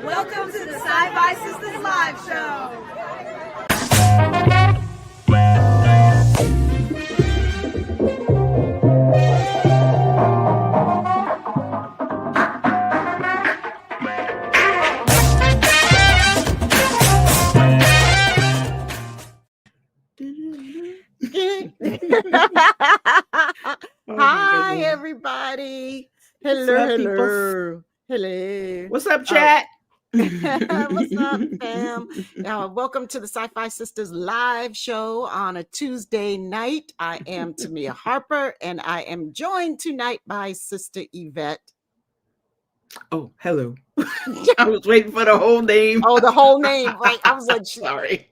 Welcome to the SyFy Sistas live show. Hi, everybody. Hello. What's up, chat? What's up, fam? Welcome to the SyFy Sistas live show on a Tuesday night. I am Tamia Harper, and I am joined tonight by Sister Yvette. Oh, hello. I was waiting for the whole name. Oh, the whole name, right? I was like, sorry.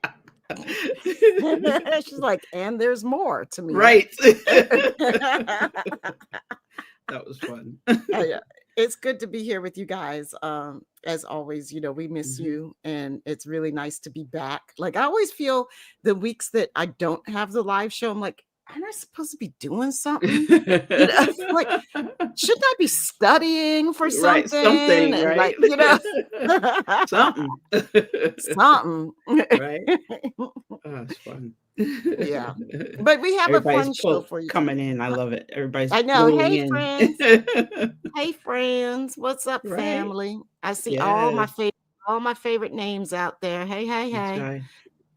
She's like, and there's more to me. Right. That was fun. It's good to be here with you guys. As always, we miss you, and it's really nice to be back. Like, I always feel the weeks that I don't have the live show, I'm like, aren't I supposed to be doing something? Like, shouldn't I be studying for something? Right, something, and right? Like, something. Something. Right. Oh, it's fun. Yeah. But we have Everybody's a fun show for you coming in. I love it. Everybody's I know. Hey, in. friends. Hey, friends. What's up, Right. family? I see all my favorite names out there. Hey. Right.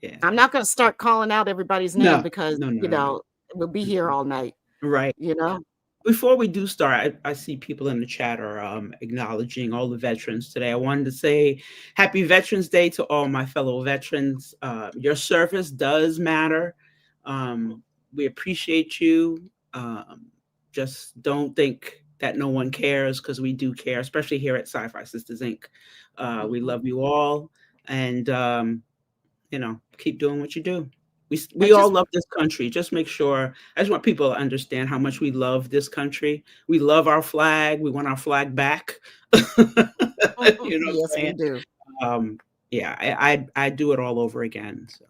Yeah. I'm not going to start calling out everybody's name because we'll be here all night. Right. Before we do start, I see people in the chat are acknowledging all the veterans today. I wanted to say Happy Veterans Day to all my fellow veterans. Your service does matter. We appreciate you. Just don't think that no one cares, because we do care, especially here at SyFy Sistas Inc. We love you all, and keep doing what you do. We all love this country. Just make sure. I just want people to understand how much we love this country. We love our flag. We want our flag back. Yes, we do. I do it all over again. So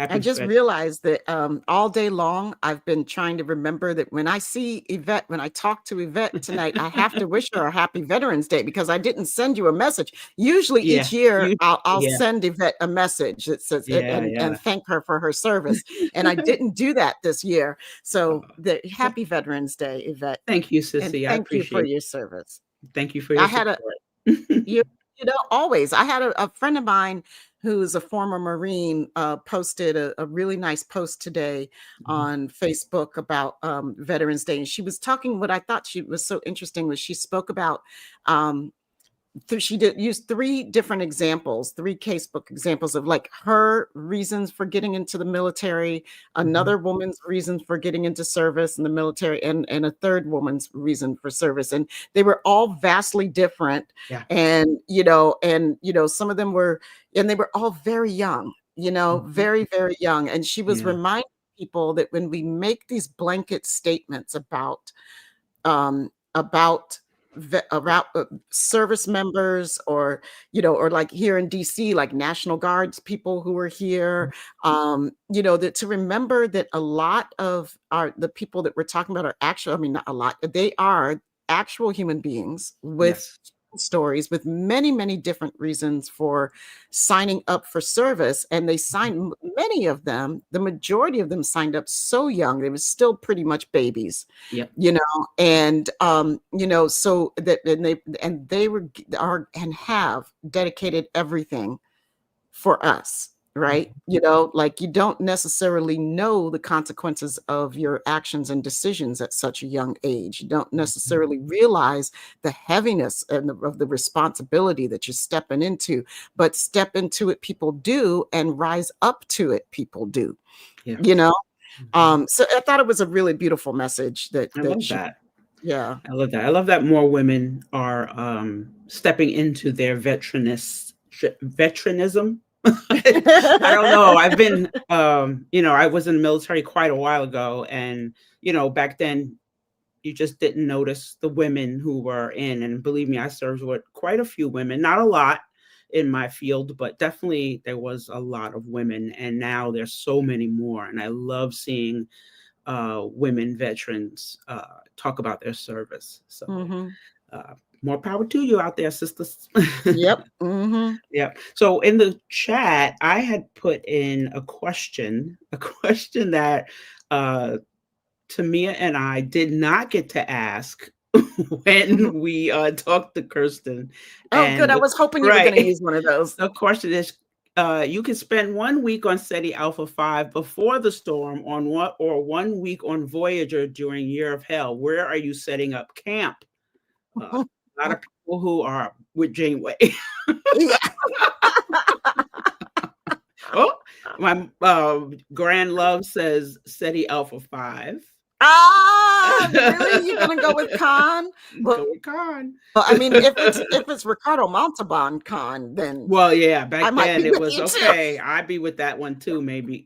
I just realized that all day long I've been trying to remember that when I see Yvette, when I talk to Yvette tonight, I have to wish her a happy Veterans Day, because I didn't send you a message. Usually each year I'll send Yvette a message that says and thank her for her service. And I didn't do that this year. So happy Veterans Day, Yvette. Thank you, Sissy. And thank you for your service. Thank you for your support. Always. I had a friend of mine who's a former Marine posted a really nice post today on Facebook about Veterans Day. And she was talking, what I thought she was so interesting was she spoke about, she used three different examples, three casebook examples of like her reasons for getting into the military, another woman's reasons for getting into service in the military, and a third woman's reason for service. And they were all vastly different. Yeah. And, some of them were, and they were all very young, very, very young. And she was reminding people that when we make these blanket statements about service members, or like here in DC, like National Guards people who are here, that to remember that a lot of the people that we're talking about are actual, not a lot, they are actual human beings with stories, with many, many different reasons for signing up for service. And they signed, many of them, the majority of them signed up so young, they were still pretty much babies, and so that they have dedicated everything for us. Right. Like, you don't necessarily know the consequences of your actions and decisions at such a young age. You don't necessarily realize the heaviness of the responsibility that you're stepping into, but step into it, people do, and rise up to it, people do. So I thought it was a really beautiful message that I love that. Yeah. I love that. I love that more women are stepping into their veteраnism. I don't know. I've been, I was in the military quite a while ago, and, back then you just didn't notice the women who were in, and believe me, I served with quite a few women, not a lot in my field, but definitely there was a lot of women, and now there's so many more. And I love seeing women veterans talk about their service. So more power to you out there, sisters. Yep. Mm-hmm. Yep. So in the chat, I had put in a question that Tamia and I did not get to ask when we talked to Kirsten. Oh, good. I was hoping you were going to use one of those. The question is, you can spend 1 week on SETI Alpha 5 before the storm or 1 week on Voyager during Year of Hell. Where are you setting up camp? A lot of people who are with Janeway. Oh, my Grand Love says SETI Alpha 5. Ah, really? You're gonna go with Khan? Go with Khan. Well, I mean, if it's Ricardo Montalban Khan, then well, yeah, back then it was okay. Too. I'd be with that one too, maybe.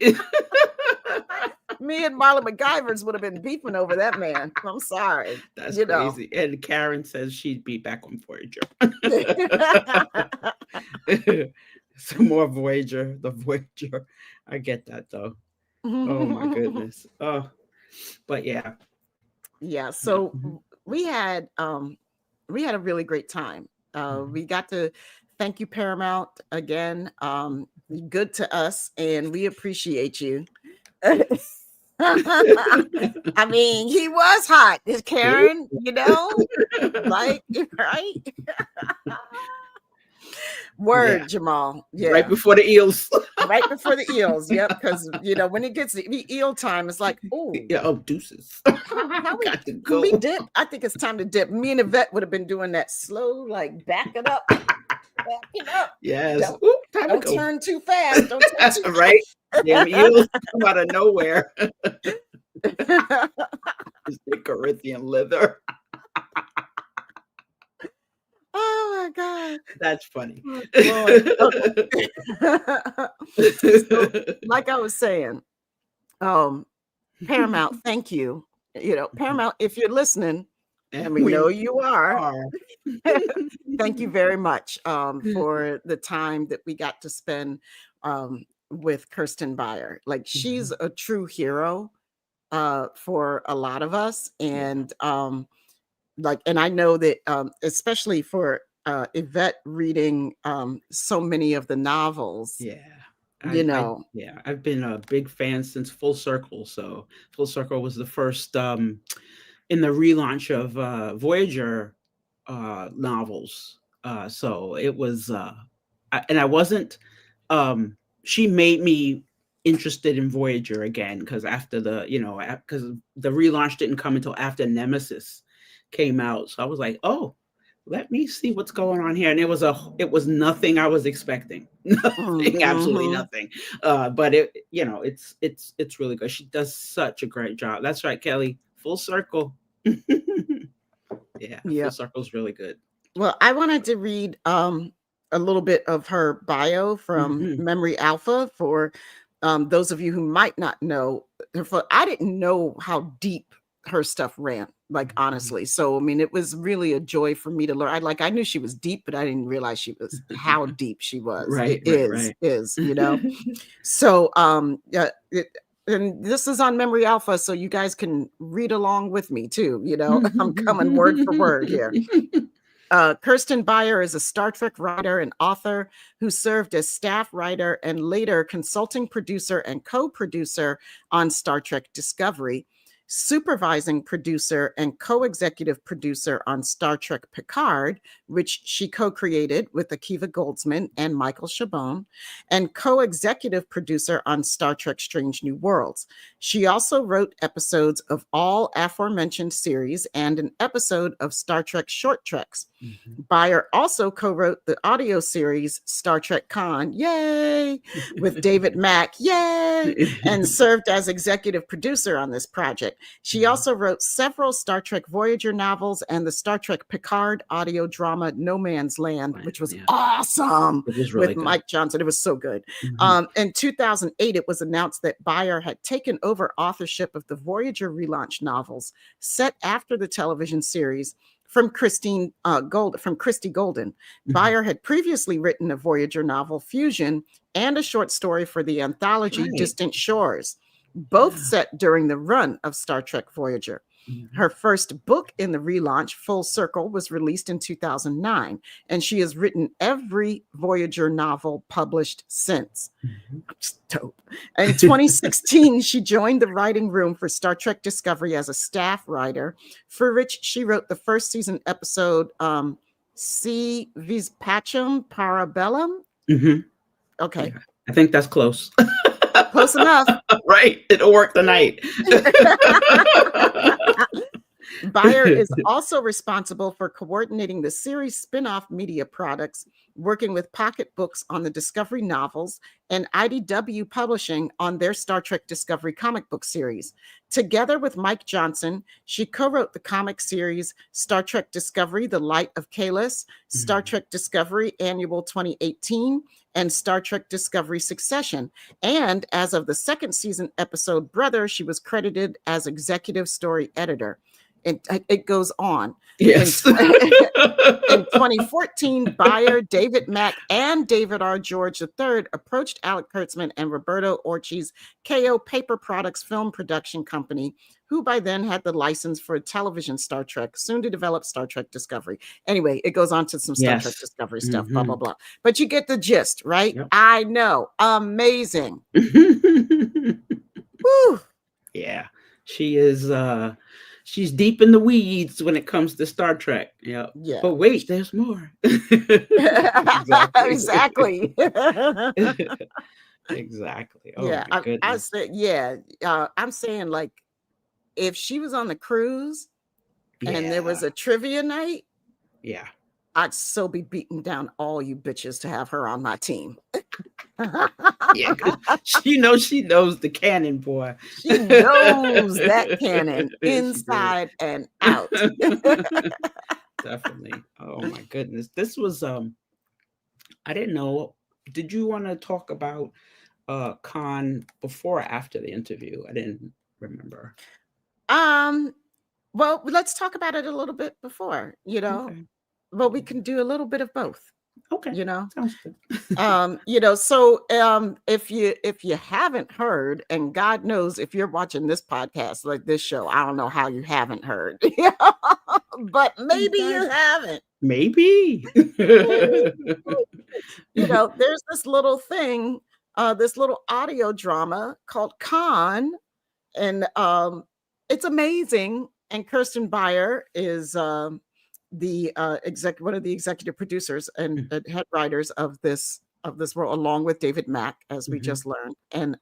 Me and Marla McGivers would have been beefing over that man. I'm sorry. That's crazy. And Karen says she'd be back on Voyager. Some more Voyager, the Voyager. I get that though. Oh my goodness. Oh, but yeah. Yeah. So we had a really great time. We got to thank you, Paramount, again. Good to us, and we appreciate you. I mean, he was hot. Is Karen, like, right? Word, yeah. Jamal. Yeah. Right before the eels. Right before the eels. Yep. Because when it gets the eel time, it's like, oh yeah, deuces. How we dip? I think it's time to dip. Me and Yvette would have been doing that slow, like back it up. Back it up. Yes. Don't turn too fast. Don't turn too fast. Right. Damn eels come out of nowhere. It's the Corinthian leather. Oh my God. That's funny. So, like I was saying, Paramount, thank you. Paramount, if you're listening, and we know you are. Thank you very much for the time that we got to spend with Kirsten Beyer. Like, she's a true hero for a lot of us. And and I know that especially for Yvette reading so many of the novels. Yeah. I've been a big fan since Full Circle. So Full Circle was the first in the relaunch of Voyager novels. So it was, and I wasn't, she made me interested in Voyager again, because after because the relaunch didn't come until after Nemesis came out. So I was like, oh, let me see what's going on here. And it was nothing I was expecting. Nothing, absolutely nothing. But it's really good. She does such a great job. That's right, Kelly. Full Circle. Yeah. Full Circle's really good. Well, I wanted to read a little bit of her bio from Memory Alpha for those of you who might not know. I didn't know how deep her stuff ran, like, honestly. So, I mean, it was really a joy for me to learn. I knew she was deep, but I didn't realize she was how deep she was. Right. So, and this is on Memory Alpha, so you guys can read along with me too. I'm coming word for word here. Kirsten Beyer is a Star Trek writer and author who served as staff writer and later consulting producer and co-producer on Star Trek Discovery, supervising producer and co-executive producer on Star Trek Picard, which she co-created with Akiva Goldsman and Michael Chabon, and co-executive producer on Star Trek Strange New Worlds. She also wrote episodes of all aforementioned series and an episode of Star Trek Short Treks. Beyer also co-wrote the audio series Star Trek Khan, yay, with David Mack, yay, and served as executive producer on this project. She also wrote several Star Trek Voyager novels and the Star Trek Picard audio drama No Man's Land, which was awesome, it was really with good. Mike Johnson. It was so good. In 2008, it was announced that Beyer had taken over authorship of the Voyager relaunch novels set after the television series from Christy Golden. Beyer had previously written a Voyager novel, Fusion, and a short story for the anthology Distant Shores. both set during the run of Star Trek Voyager. Her first book in the relaunch, Full Circle, was released in 2009, and she has written every Voyager novel published since. Just dope. In 2016, she joined the writing room for Star Trek Discovery as a staff writer, for which she wrote the first season episode, Si Vis Pacem Parabellum. Okay. Yeah, I think that's close. Close enough. Right. It'll work tonight. Beyer is also responsible for coordinating the series spin-off media products, working with Pocket Books on the Discovery novels and IDW Publishing on their Star Trek Discovery comic book series. Together with Mike Johnson, she co-wrote the comic series Star Trek Discovery, The Light of Kahless, Star Trek Discovery Annual 2018, and Star Trek Discovery Succession. And as of the second season episode Brother, she was credited as executive story editor. It goes on. Yes. In 2014, Beyer, David Mack, and David R. George III approached Alec Kurtzman and Roberto Orci's KO Paper Products film production company, who by then had the license for television Star Trek, soon to develop Star Trek Discovery. Anyway, it goes on to some Star Trek Discovery stuff, blah, blah, blah. But you get the gist, right? Yep. I know. Amazing. Woo. Yeah. She is... she's deep in the weeds when it comes to Star Trek. Yeah. But wait, there's more. Exactly. Exactly. Oh, yeah. I said, I'm saying, like, if she was on the cruise and there was a trivia night, I'd so be beating down all you bitches to have her on my team. Yeah, she knows the canon, boy. She knows that canon inside and out. Definitely. Oh my goodness. This was I didn't know. Did you want to talk about Khan before or after the interview? I didn't remember. Well, let's talk about it a little bit before, Okay. Well, we can do a little bit of both. Okay. Sounds good. So if you haven't heard, and God knows if you're watching this podcast, like this show, I don't know how you haven't heard. But maybe you haven't. Maybe. There's this little thing, this little audio drama called Khan, and it's amazing. And Kirsten Beyer is one of the executive producers and head writers of this world, along with David Mack, as we just learned. And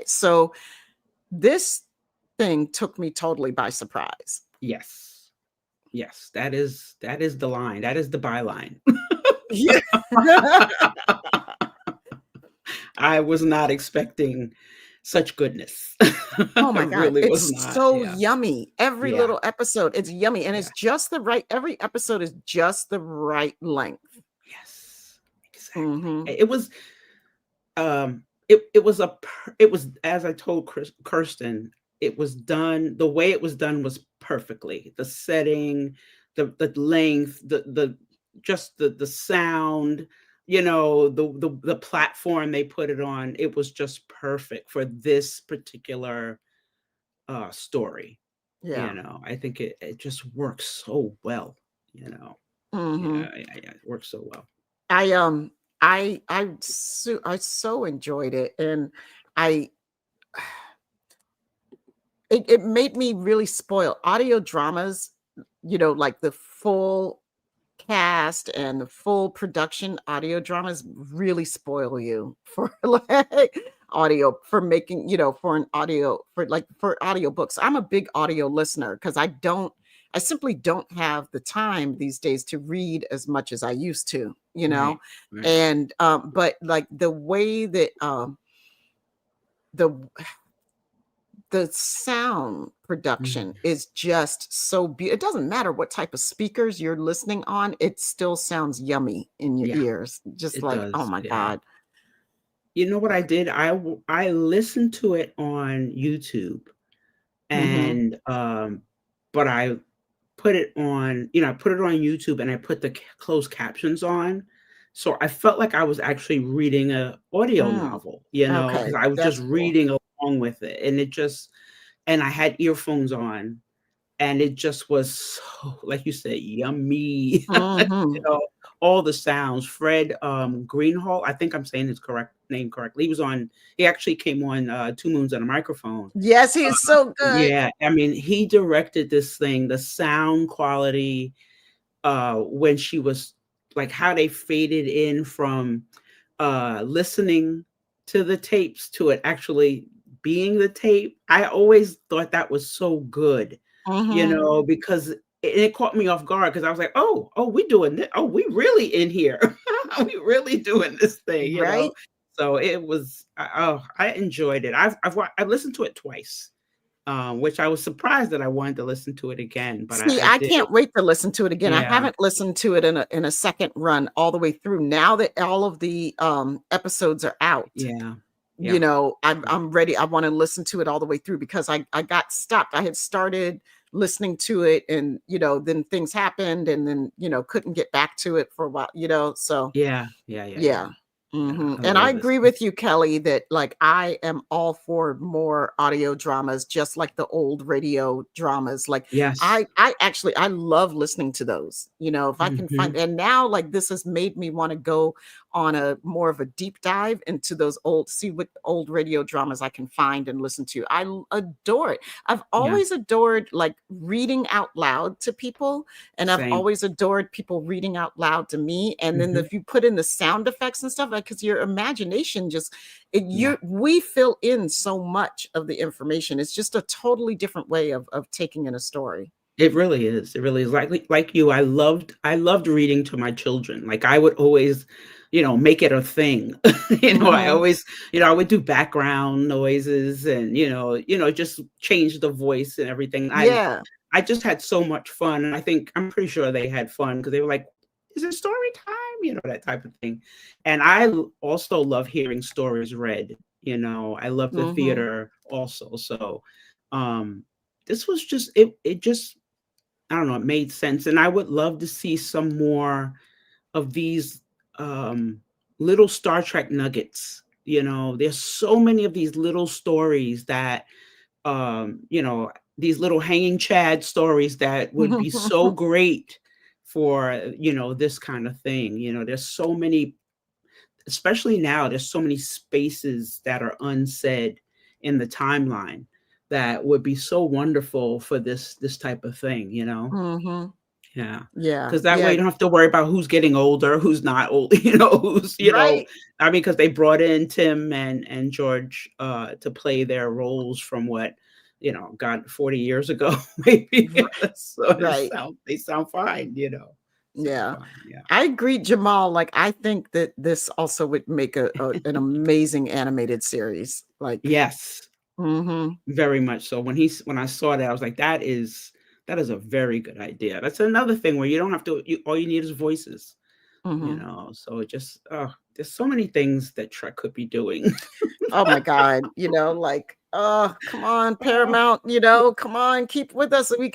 so this thing took me totally by surprise. Yes, that is the line. That is the byline. Yeah. I was not expecting such goodness. Oh my God. Really it's so yummy. Every little episode, it's yummy. And it's just the right, every episode is just the right length. Yes, exactly. It was, it was, as I told Kirsten, it was done, the way it was done was perfectly. The setting, the length, the sound, the platform they put it on, it was just perfect for this particular story. I think it just works so well. It works so well. I so enjoyed it, and it made me really spoil audio dramas, like the full cast and the full production audio dramas really spoil you for audio, for making, for an audio, for audio books. I'm a big audio listener because I simply don't have the time these days to read as much as I used to, Right. and but like the way that the sound production is just so beautiful. It doesn't matter what type of speakers you're listening on, it still sounds yummy in your ears. Just oh my God. You know what I did? I listened to it on YouTube, and but I put it on, I put it on YouTube, and I put the closed captions on. So I felt like I was actually reading a audio novel, because I was just reading wrong with it. And and I had earphones on, and it just was so, like you said, yummy. Mhm. All the sounds. Fred Greenhall, I think I'm saying his name correctly. He actually came on Two Moons and a Microphone. Yes, he is so good. Yeah, I mean, he directed this thing, the sound quality, when she was like how they faded in from listening to the tapes to it actually being the tape. I always thought that was so good, Mhm. because it caught me off guard, because I was like, oh, we doing this. Oh, we really in here. We really doing this thing. Right? So it was, I enjoyed it. I've listened to it twice, which I was surprised that I wanted to listen to it again, but See, I I did. can't wait to listen to it again. I Yeah, haven't listened to it in a second run all the way through. Now that all of the episodes are out, yeah, yeah, I'm ready. I want to listen to it all the way through because I got stopped. I had started listening to it, and then things happened, and then couldn't get back to it for a while. So yeah, yeah, yeah, yeah. yeah. Yeah, I And I love this. agree with you, Kelly, that like I am all for more audio dramas, just like the old radio dramas. Like Yes. I love listening to those. If I can find, Mhm. and now like this has made me want to go on a more of a deep dive into those see what old radio dramas I can find and listen to. Adore it. I've Yeah, always adored like reading out loud to people, and I've same. always adored people reading out loud to me. And then Mhm. if you put in the sound effects and stuff, like because your imagination just Yeah. we fill in so much of the information. It's just a totally different way of taking in a story. It really is. It really is. Like you, I loved reading to my children. Like I would always, make it a thing. I Hmm. always, I would do background noises and, just change the voice and everything. Yeah. I just had so much fun. And I'm pretty sure they had fun because they were like, is it story time? That type of thing. And also love hearing stories read. I love the Hmm. theater also. So um this was just it just, I don't know, it made sense. And I would love to see some more of these um little Star Trek nuggets. There's so many of these little stories that these little hanging chad stories that would be so great for this kind of thing. There's so many, especially now, there's so many spaces that are unsaid in the timeline that would be so wonderful for this type of thing. Hmm. Yeah, Yeah. because that way Yeah. you don't have to worry about who's getting older, who's not old, who's, Right. I mean, because they brought in Tim and George to play their roles from what, God, 40 years ago, maybe. So Right. they sound fine, sound Yeah. fine. Yeah. I agree, Jamal. Like, I think that this also would make an amazing animated series. Like, Yes, hmm very much so. When I saw that, I was like, that is a very good idea. That's another thing where you don't have to, all you need is voices. hmm So it just, there's so many things that Trek could be doing. Oh my God, like, oh, come on, Oh, Paramount, come on, keep with us. We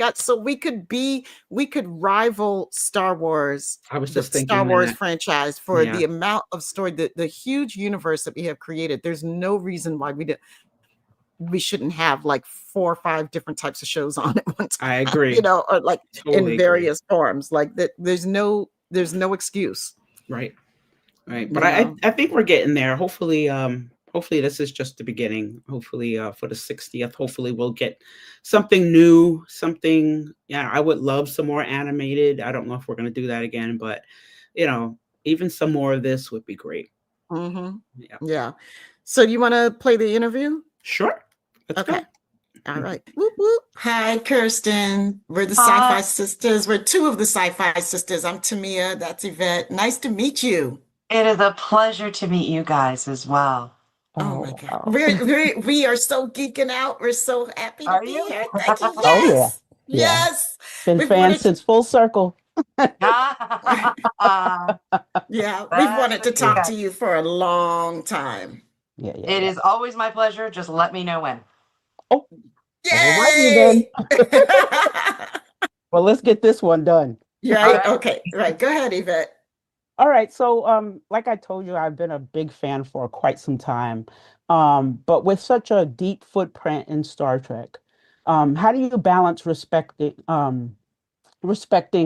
could rival Star Wars, I was the just Star thinking Wars that. franchise for Yeah, the amount of story, the huge universe that we have created. There's no reason why we shouldn't have like 4 or 5 different types of shows on at one I time, agree. or like Totally in agree. various forms. Like that, there's no excuse, Right. Right. But you I know. I think we're getting there. Hopefully this is just the beginning. Hopefully for the 60th, hopefully we'll get something new, something. Yeah, I would love some more animated. I don't know if we're going to do that again, but you know, even some more of this would be great. Hmm. Yeah. Yeah. So you want to play the interview? Sure. Let's Okay. go. All right. Whoop, whoop. Hi, Kirsten. We're the Hi. SyFy Sisters. We're two of the SyFy Sisters. I'm Tamia. That's Yvette. Nice to meet you. It is a pleasure to meet you guys as well. Oh my Oh, God. wow. We are so geeking out. We're so happy to Are be you? here. Thank you. Oh, yeah. Yes. Yeah. Yes. Been We've fans wanted to, since full circle. yeah, we've That's wanted what to you talk got. to you for a long time. Yeah, yeah, It yeah. is always my pleasure. Just let me know when. Oh, all righty then. Yay. Well, let's get this one done. All Right. right. Okay. Right. Go ahead, Yvette. All right. So, like I told you, I've been a big fan for quite some time. But with such a deep footprint in Star Trek, how do you balance respecting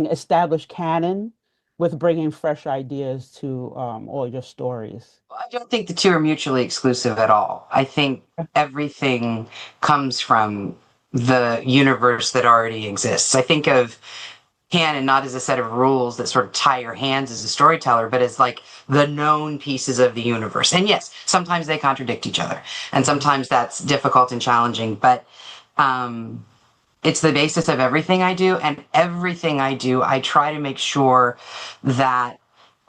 established canon with bringing fresh ideas to all your stories? I don't think the two are mutually exclusive at all. I think everything comes from the universe that already exists. I think of canon not as a set of rules that sort of tie your hands as a storyteller, but as like the known pieces of the universe. And yes, sometimes they contradict each other, and sometimes that's difficult and challenging, but it's the basis of everything I do. And everything I do, I try to make sure that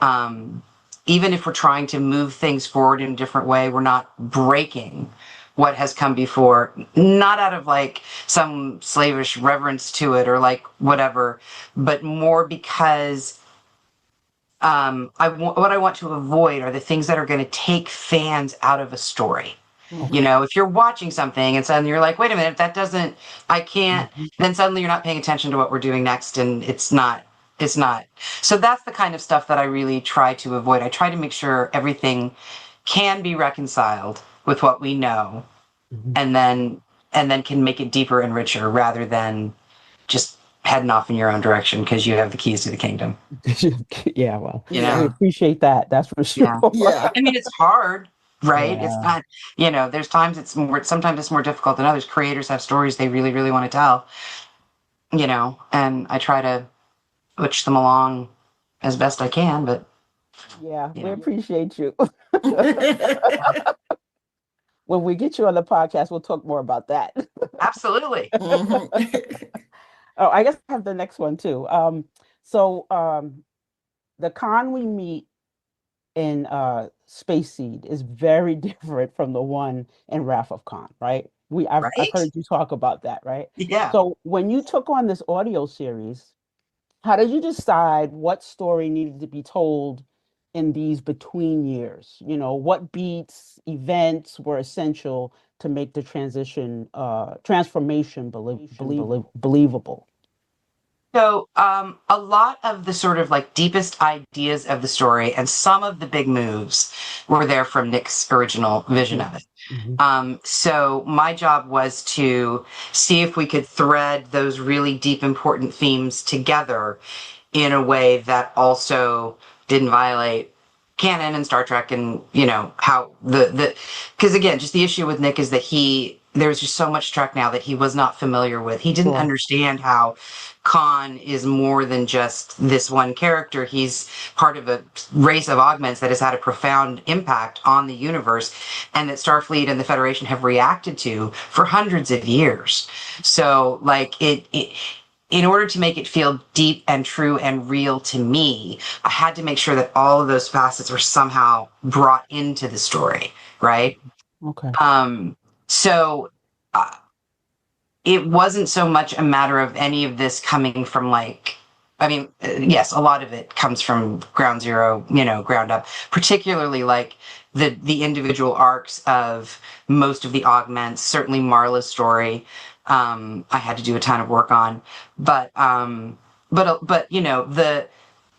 even if we're trying to move things forward in a different way, we're not breaking what has come before, not out of like some slavish reverence to it or like whatever, but more because what I want to avoid are the things that are going to take fans out of a story. You know, if you're watching something and suddenly you're like, wait a minute, that doesn't, I can't, then suddenly you're not paying attention to what we're doing next, and it's not. So that's the kind of stuff that I really try to avoid. I try to make sure everything can be reconciled with what we know, and then can make it deeper and richer rather than just heading off in your own direction because you have the keys to the kingdom. Yeah, well, You we know? appreciate that. That's for sure. Yeah. I mean, it's hard, right? Yeah. It's not, there's times sometimes it's more difficult than others. Creators have stories they really, really want to tell, and I try to push them along as best I can, but Yeah, we Yeah. appreciate you. When we get you on the podcast, we'll talk more about that. absolutely. Oh, I guess I have the next one too. So the Khan we meet in Space Seed is very different from the one in Wrath of Khan, right? I've Right? heard you talk about that, right? Yeah. So when you took on this audio series, how did you decide what story needed to be told in these between years? What beats, events were essential to make the transformation believable? So, a lot of the sort of like deepest ideas of the story and some of the big moves were there from Nick's original vision of it. So my job was to see if we could thread those really deep, important themes together in a way that also didn't violate canon and Star Trek, and how because again, just the issue with Nick is that there was just so much Trek now that he was not familiar with. He didn't understand how Khan is more than just this one character. He's part of a race of augments that has had a profound impact on the universe, and that Starfleet and the Federation have reacted to for hundreds of years. So, like, in order to make it feel deep and true and real to me, I had to make sure that all of those facets were somehow brought into the story, right? Okay. So it wasn't so much a matter of any of this coming from yes, a lot of it comes from ground zero, ground up, particularly like the individual arcs of most of the augments, certainly Marla's story. I had to do a ton of work on, but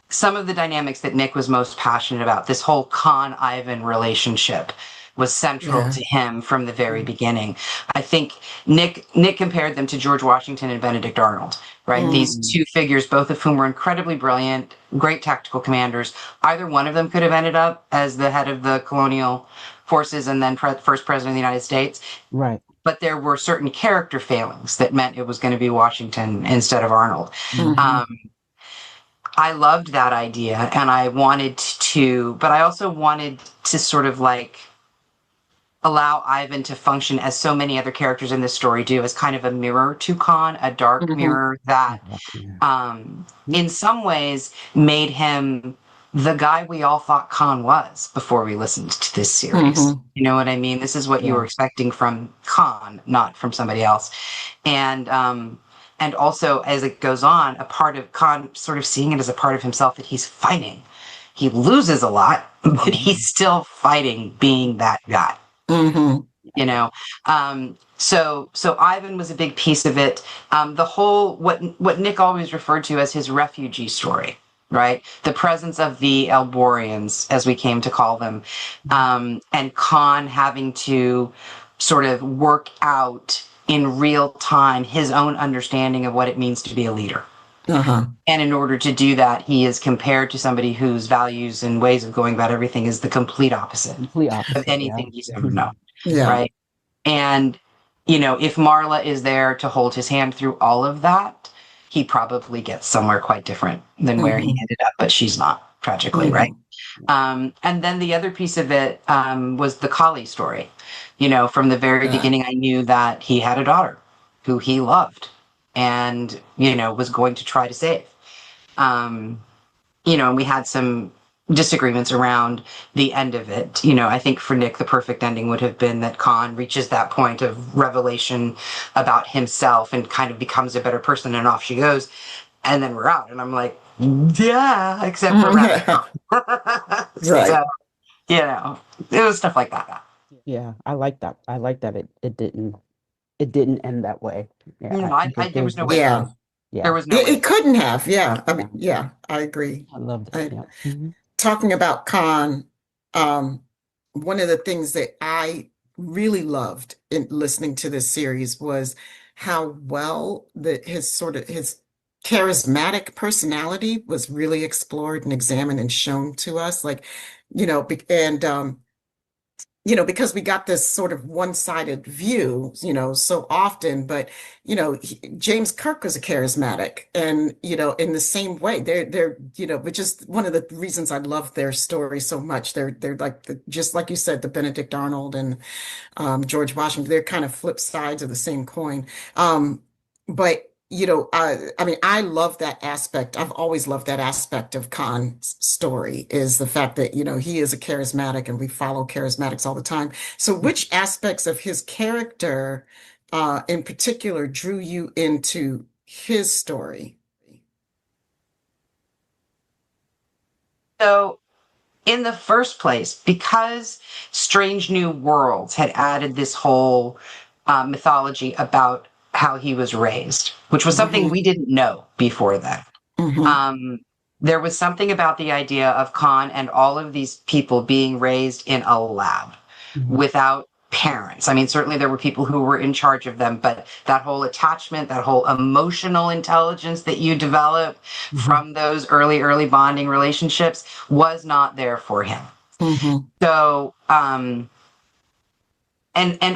some of the dynamics that Nick was most passionate about, this whole Khan Ivan relationship, was central to him from the very beginning. I think Nick compared them to George Washington and Benedict Arnold, right? These two figures, both of whom were incredibly brilliant, great tactical commanders. Either one of them could have ended up as the head of the colonial forces and then first president of the United States. Right. But there were certain character failings that meant it was going to be Washington instead of Arnold. I loved that idea, and I wanted to, but I also wanted to sort of like allow Ivan to function as so many other characters in this story do, as kind of a mirror to Khan, a dark mirror that in some ways made him the guy we all thought Khan was before we listened to this series. You know what I mean? This is what you were expecting from Khan, not from somebody else. And also, as it goes on, a part of Khan sort of seeing it as a part of himself that he's fighting. He loses a lot, but he's still fighting being that guy. So Ivan was a big piece of it. The whole, what Nick always referred to as his refugee story, right? The presence of the Elborians, as we came to call them, and Khan having to sort of work out in real time his own understanding of what it means to be a leader. And in order to do that, he is compared to somebody whose values and ways of going about everything is the complete opposite of anything he's ever known. Right. And, you know, if Marla is there to hold his hand through all of that, he probably gets somewhere quite different than where he ended up, but she's not, tragically, right? And then the other piece of it was the Kali story. You know, from the very beginning, I knew that he had a daughter who he loved and, you know, was going to try to save. You know, and we had some disagreements around the end of it. You know, I think for Nick, the perfect ending would have been that Khan reaches that point of revelation about himself and kind of becomes a better person, and off she goes. And then we're out. And I'm like, yeah, except for right. So, you know, it was stuff like that. Yeah, I like that. I like that it didn't end that way. Yeah, no, there was no way. Yeah. There was no way. It couldn't have. Yeah. I mean, yeah, I agree. I loved it. Talking about Khan, one of the things that I really loved in listening to this series was how well his charismatic personality was really explored and examined and shown to us. Like, you know, you know, because we got this sort of one-sided view, you know, so often, but, you know, James Kirk was a charismatic, and, you know, in the same way, they're, you know, which is one of the reasons I love their story so much. They're like, just like you said, the Benedict Arnold and George Washington, they're kind of flip sides of the same coin. But you know, I mean, I love that aspect. I've always loved that aspect of Khan's story, is the fact that, you know, he is a charismatic and we follow charismatics all the time. So which aspects of his character in particular drew you into his story? So in the first place, because Strange New Worlds had added this whole mythology about how he was raised, which was something we didn't know before that. There was something about the idea of Khan and all of these people being raised in a lab without parents. I mean, certainly there were people who were in charge of them, but that whole attachment, that whole emotional intelligence that you develop from those early bonding relationships was not there for him. So, and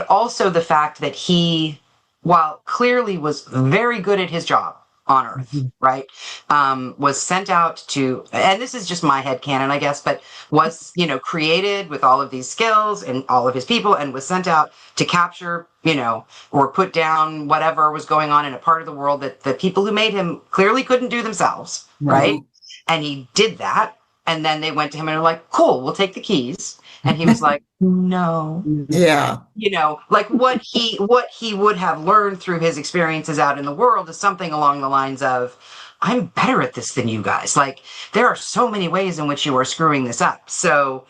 also the fact that he, while clearly was very good at his job on Earth, right, was sent out to, and this is just my headcanon, I guess, but was, you know, created with all of these skills and all of his people, and was sent out to capture, you know, or put down whatever was going on in a part of the world that the people who made him clearly couldn't do themselves, right? And he did that, and then they went to him and were like, cool, we'll take the keys. And he was like, no. Yeah. You know, like what he would have learned through his experiences out in the world is something along the lines of, I'm better at this than you guys. Like, there are so many ways in which you are screwing this up. So,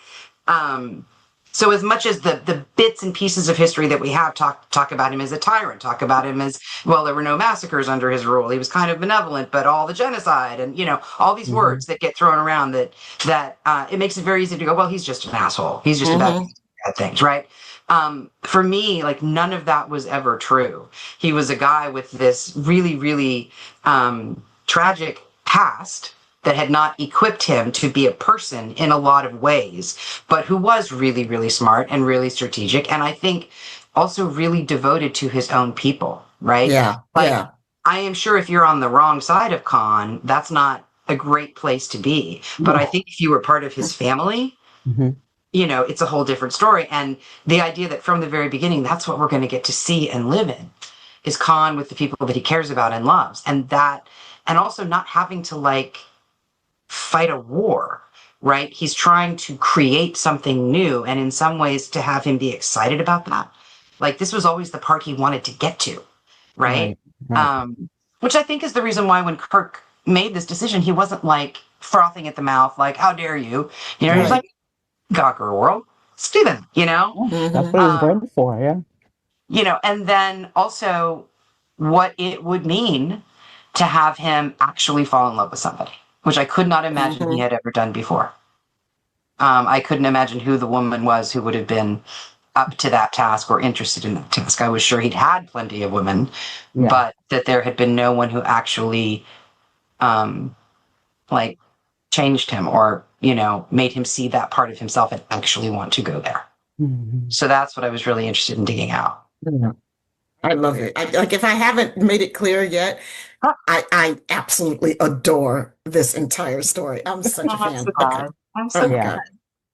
so as much as the bits and pieces of history that we have talk about him as a tyrant, talk about him as, well, there were no massacres under his rule. He was kind of benevolent, but all the genocide and, you know, all these words that get thrown around that it makes it very easy to go, well, he's just an asshole. He's just about bad things, right? For me, like, none of that was ever true. He was a guy with this really, really tragic past that had not equipped him to be a person in a lot of ways, but who was really, really smart and really strategic. And I think also really devoted to his own people, right? Yeah. Like, I am sure if you're on the wrong side of Khan, that's not a great place to be. But I think if you were part of his family, you know, it's a whole different story. And the idea that from the very beginning, that's what we're going to get to see and live in, is Khan with the people that he cares about and loves. And that, and also not having to, like, fight a war, right? He's trying to create something new, and in some ways to have him be excited about that. Like, this was always the part he wanted to get to, right? Which I think is the reason why when Kirk made this decision, he wasn't like frothing at the mouth, like, how dare you? You know, he was like, conquer a world, Steven, you know? That's what he was born for, yeah. You know, and then also what it would mean to have him actually fall in love with somebody. which I could not imagine he had ever done before. I couldn't imagine who the woman was who would have been up to that task or interested in that task. I was sure he'd had plenty of women, but that there had been no one who actually, like, changed him or, you know, made him see that part of himself and actually want to go there. So that's what I was really interested in digging out. I love it. Like, if I haven't made it clear yet, I absolutely adore this entire story. I'm such a fan. Okay. I'm so glad.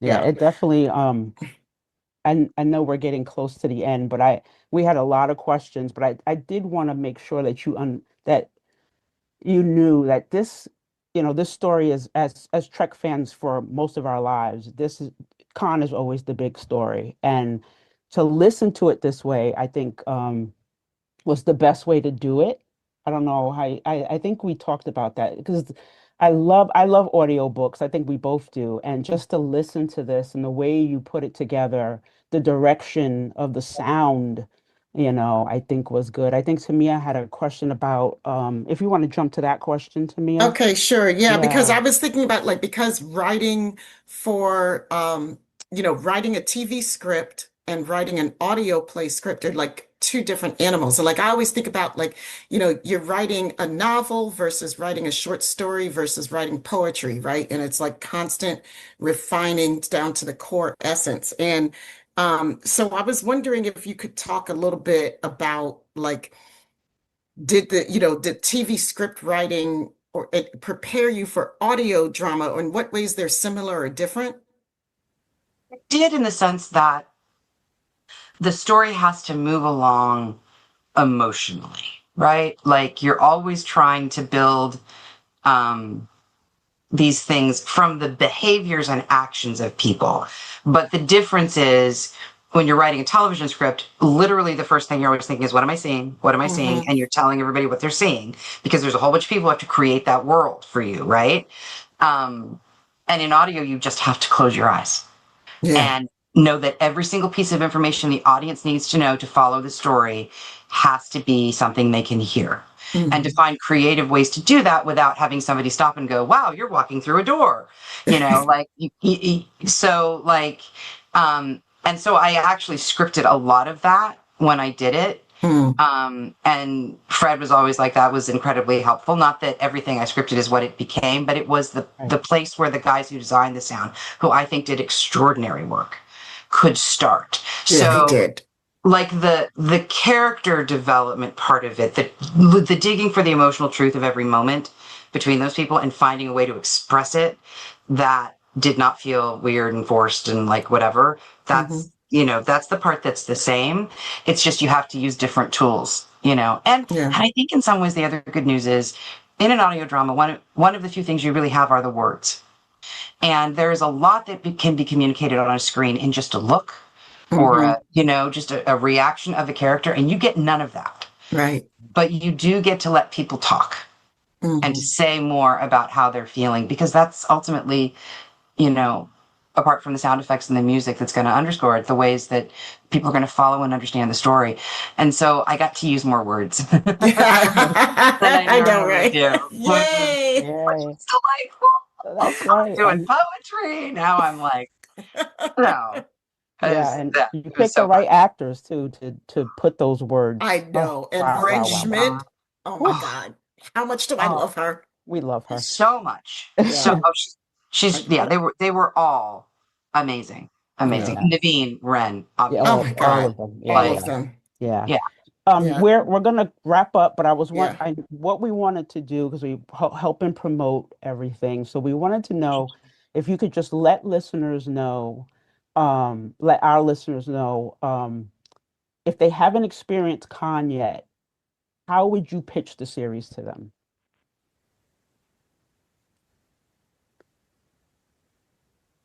Yeah, it definitely, I know we're getting close to the end, but we had a lot of questions, but I did want to make sure that that you knew that this, you know, this story is, as Trek fans for most of our lives, Khan is always the big story. And to listen to it this way, I think was the best way to do it. I don't know how, I think we talked about that because I love audiobooks. I think we both do. And just to listen to this and the way you put it together, the direction of the sound, you know, I think was good. I think Tamia had a question about, if you want to jump to that question, Tamia. Okay, sure. Yeah, because Yeah. I was thinking about, like, because writing for writing a TV script and writing an audio play script are like two different animals. So, like, I always think about, like, you're writing a novel versus writing a short story versus writing poetry, right? And it's like constant refining down to the core essence. And so I was wondering if you could talk a little bit about, like, did TV script writing or it prepare you for audio drama, or in what ways they're similar or different? It did, in the sense that the story has to move along emotionally, right? Like, you're always trying to build these things from the behaviors and actions of people. But the difference is, when you're writing a television script, literally the first thing you're always thinking is, what am I seeing? What am I seeing? And you're telling everybody what they're seeing, because there's a whole bunch of people who have to create that world for you, right? And in audio, you just have to close your eyes and know that every single piece of information the audience needs to know to follow the story has to be something they can hear. And to find creative ways to do that without having somebody stop and go, wow, you're walking through a door, like, so, like, and so I actually scripted a lot of that when I did it. And Fred was always like, that was incredibly helpful. Not that everything I scripted is what it became, but it was the place where the guys who designed the sound, who I think did extraordinary work, could start. Yeah, they did. Like, the character development part of it, the digging for the emotional truth of every moment between those people and finding a way to express it that did not feel weird and forced and like whatever. That's that's the part that's the same. It's just you have to use different tools, and I think in some ways the other good news is, in an audio drama, one of the few things you really have are the words, and there's a lot that can be communicated on a screen in just a look or just a reaction of a character, and you get none of that. Right. But you do get to let people talk and to say more about how they're feeling, because that's ultimately, apart from the sound effects and the music, that's going to underscore it, the ways that people are going to follow and understand the story. And so I got to use more words than I know, right? do. Yay! Which was delightful. That's right. Doing poetry. Now I'm like, no. Yeah, and you pick the right actors too to put those words. I know. And Ray Schmidt. Oh my God. How much do I love her? We love her so much. So she's they were all amazing. Naveen, Ren, obviously. Oh my God. All of them. All of them. Yeah. We're gonna wrap up, but what we wanted to do, because we help and promote everything. So we wanted to know if you could just let our listeners know, if they haven't experienced Khan yet, how would you pitch the series to them?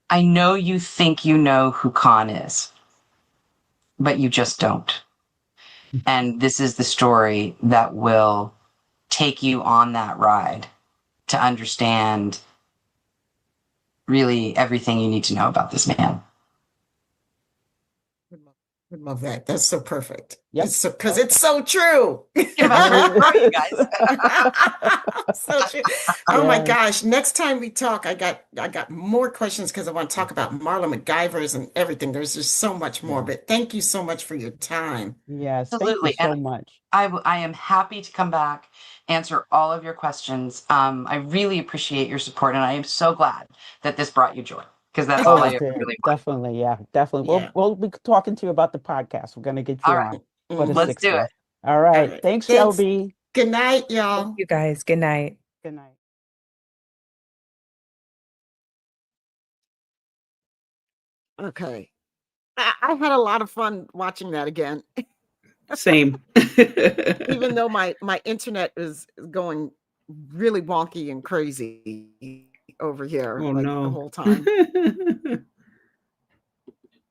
I know you think you know who Khan is, but you just don't. And this is the story that will take you on that ride to understand really everything you need to know about this man. I love that. That's so perfect. Yep. It's so, because it's so true. Right, you guys. So true. Oh my Yes. gosh. Next time we talk, I got more questions because I want to talk about Marla McGivers and everything. There's just so much more. Yeah. But thank you so much for your time. Yes. Thank you Absolutely. so And much. I am happy to come back, answer all of your questions. I really appreciate your support, and I am so glad that this brought you joy, because that's all Oh, I it did. really want. Definitely. Yeah, definitely. Yeah. We'll be talking to you about the podcast. We're going to get you All right, on for the Mhm. let's do 60th. it. All All right. right. Thanks, Thanks. Shelby. Good night, Thank y'all. you guys. Good night. Good night. Okay. I had a lot of fun watching that again, Same. even though my internet is going really wonky and crazy over here, Oh like the no. whole time.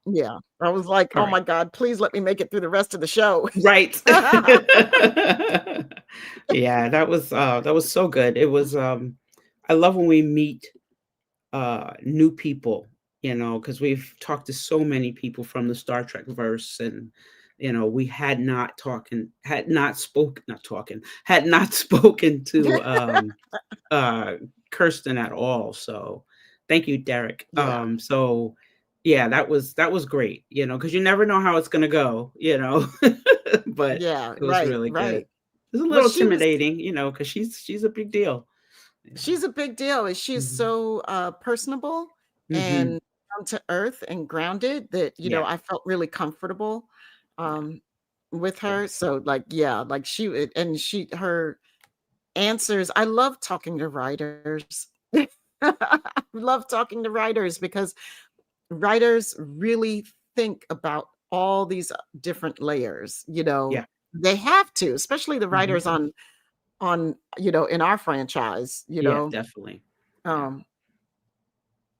Yeah. I was like, All oh right. my God, please let me make it through the rest of the show. Right. Yeah, that was so good. It was I love when we meet new people, you know, because we've talked to so many people from the Star Trek verse, and you know, we had not spoken to Kirsten at all. So thank you, Derek. Yeah. So yeah, that was great, you know, because you never know how it's gonna go, you know. But Yeah. it was Right. really good. Right. It was a Well, little intimidating, you know, because she's a big deal. she's a big deal. And she's Mhm. so personable Mhm. and down to earth and grounded that, Yeah, I felt really comfortable yeah, um, with yeah. her. So, like, yeah, like her answers. I love talking to writers. I love talking to writers because writers really think about all these different layers, Yeah. they have to, especially the Mhm. writers on in our franchise, Yeah, definitely. Yeah. um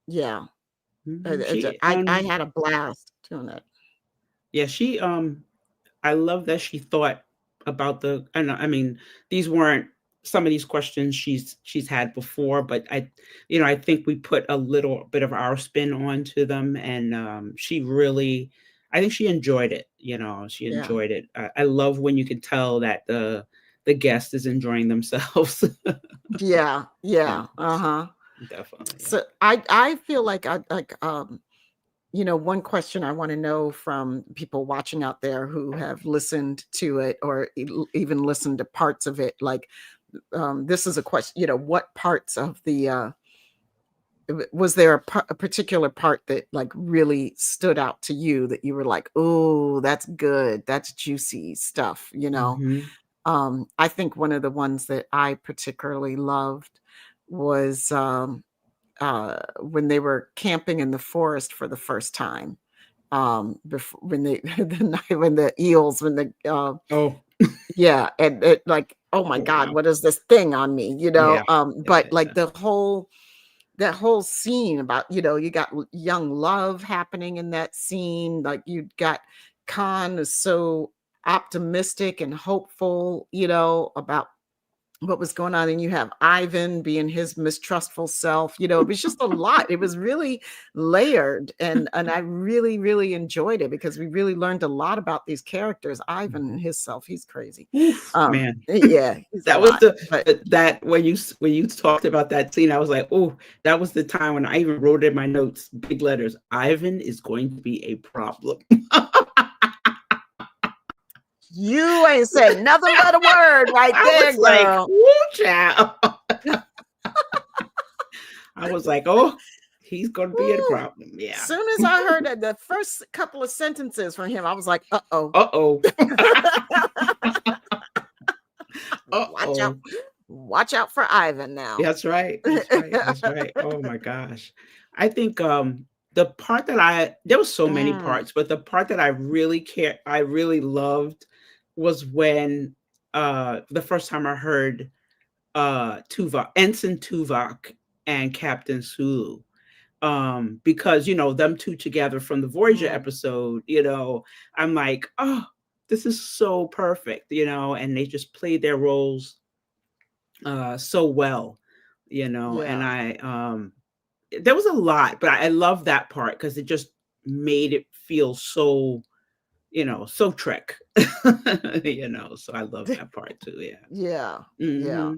yeah. Mhm. I had a blast doing it. Yeah, I love that she thought about and I mean, these weren't some of these questions she's had before, but I think we put a little bit of our spin onto them, and I think she enjoyed it. You know, she Yeah. enjoyed it. I love when you can tell that the guest is enjoying themselves. Yeah, Yeah, yeah, uh-huh. definitely. Yeah. So I feel like I like one question I want to know from people watching out there who have listened to it or even listened to parts of it, like this is a question, what parts of the was there a particular part that like really stood out to you that you were like, oh, that's good, that's juicy stuff. Mhm. I think one of the ones that I particularly loved was when they were camping in the forest for the first time. Before when they the night when the eels when the Oh, yeah, and it like, oh my oh God, wow. what is this thing on me? Yeah. Yeah. But Yeah. like that whole scene about, you got young love happening in that scene. Like you got Khan is so optimistic and hopeful, about what was going on. And you have Ivan being his mistrustful self. It was just a lot. It was really layered. And I really, really enjoyed it because we really learned a lot about these characters. Ivan and his self, he's crazy. Oof, man. Yeah, he's a That was lot. But that when you talked about that scene, I was like, oh, that was the time when I even wrote in my notes, big letters, Ivan is going to be a problem. you ain't said nothing but a word right I there, was like, girl. woo, child. I was like, oh, he's going to be a Woo. problem. Yeah. Soon as I heard the first couple of sentences from him, I was like, uh-oh. Uh-oh. Watch out. Uh-oh. Watch out for Ivan now. That's right. That's right. That's right. Oh my gosh. I think the part that there was so many parts, but the part that I really loved was when the first time I heard Tuvok, Ensign Tuvok and Captain Sulu. Because them two together from the Voyager episode, I'm like, oh, this is so perfect, and they just played their roles so well, and Yeah. there was a lot, but I love that part because it just made it feel so you know, so Trek, you know, so I love that part too. Yeah. Yeah. Yeah. Hmm.